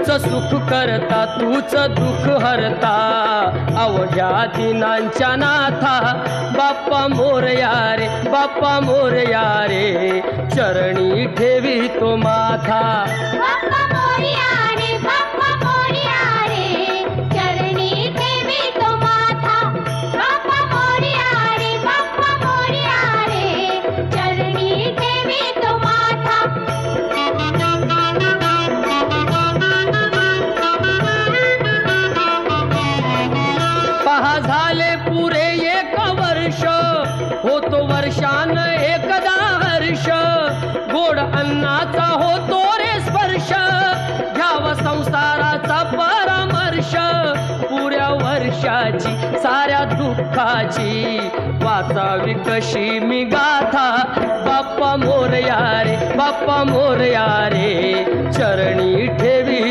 सुख करता तूच दुःख हरता अवघ्या दिनांच्या नाथा बाप्पा मोरया रे बाप्पा मोरया रे चरणी ठेवी तो माथा बाप्पा मोरया रे बाप्पा मोरया रे चरणी ठेवी तो माथा बाप्पा मोरया रे बाप्पा मोरया रे चरणी ठेवी तो माथा पहा झाले पुरे एक वर्ष होतो वर्षान एकदा हर्ष गोड अन्नाचा होतो रे स्पर्श घ्यावा संसाराचा परामर्श पुऱ्या वर्षाची साऱ्या दुःखाची वाचावी कशी मी गाथा बाप्पा मोरया रे बाप्पा मोरया रे चरणी ठेवी